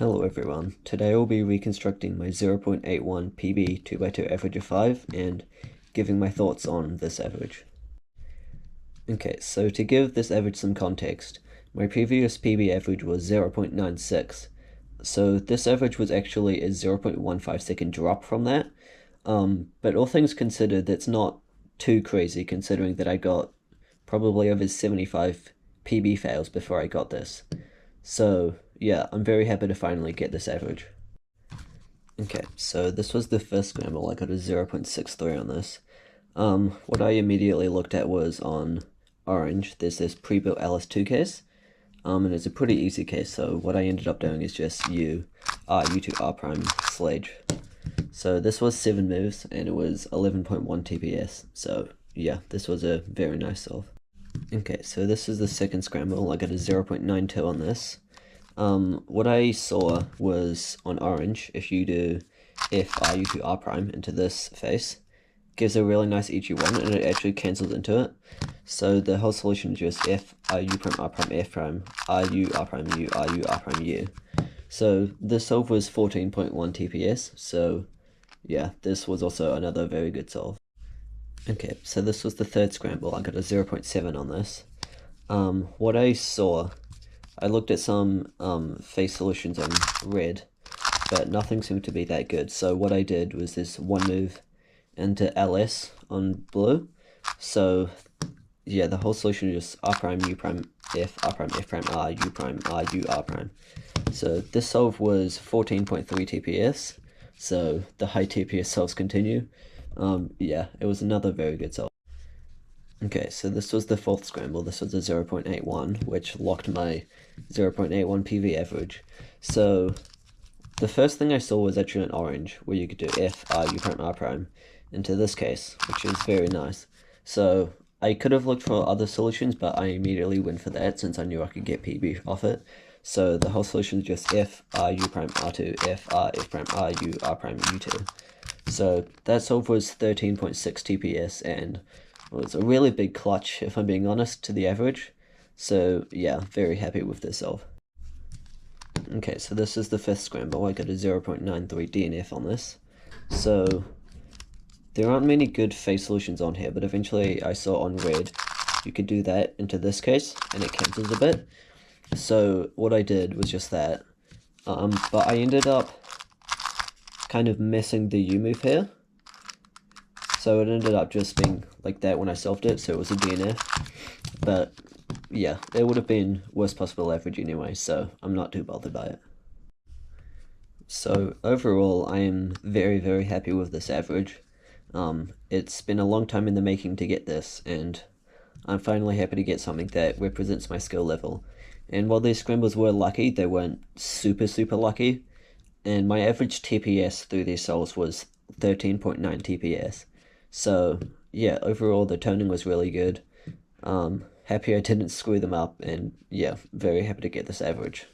Hello everyone, today I will be reconstructing my 0.81 PB 2x2 average of 5 and giving my thoughts on this average. Okay, so to give this average some context, my previous PB average was 0.96, so this average was actually a 0.15 second drop from that, but all things considered, that's not too crazy considering that I got probably over 75 PB fails before I got this. So yeah, I'm very happy to finally get this average. Okay, so this was the first scramble. I got a 0.63 on this. What I immediately looked at was on Orange, there's this pre-built LS2 case, and it's a pretty easy case, so what I ended up doing is just U to R prime sledge. So this was 7 moves, and it was 11.1 TPS, so yeah, this was a very nice solve. Okay, so this is the second scramble. I got a 0.92 on this. What I saw was on Orange, if you do F R U to R prime into this face, gives a really nice EG1 and it actually cancels into it. So the whole solution is just F R U prime R prime F prime R U R prime U R U R prime U. So this solve was 14.1 TPS, so yeah, this was also another very good solve. Okay, so this was the third scramble. I got a 0.7 on this. What I saw, I looked at some face solutions on red, but nothing seemed to be that good. So what I did was this one move into LS on blue. So yeah, the whole solution is just R prime, U prime, F, R prime, F prime, R, U prime, R, U, R prime. So this solve was 14.3 TPS. So the high TPS solves continue. Yeah, it was another very good solve. Okay, so this was the fourth scramble. This was a 0.81, which locked my 0.81 PV average. So the first thing I saw was actually an Orange, where you could do F, R, U prime, R prime into this case, which is very nice. So I could have looked for other solutions, but I immediately went for that since I knew I could get PB off it. So the whole solution is just F, R, U prime, R2, F, R, F prime, R, U, R prime, U2. So that solve was 13.6 TPS and was a really big clutch, if I'm being honest, to the average. So yeah, very happy with this solve. Okay, so this is the fifth scramble. I got a 0.93 DNF on this. So there aren't many good face solutions on here, but eventually I saw on red you could do that into this case and it cancels a bit. So what I did was just that. But I ended up kind of missing the U move here. So it ended up just being like that when I solved it, so it was a DNF. But yeah, it would have been worst possible average anyway, so I'm not too bothered by it. So overall, I am very, very happy with this average. It's been a long time in the making to get this, and I'm finally happy to get something that represents my skill level. And while these scrambles were lucky, they weren't super, super lucky. And my average TPS through these solves was 13.9 TPS. So yeah, overall the toning was really good. Happy I didn't screw them up, and yeah, very happy to get this average.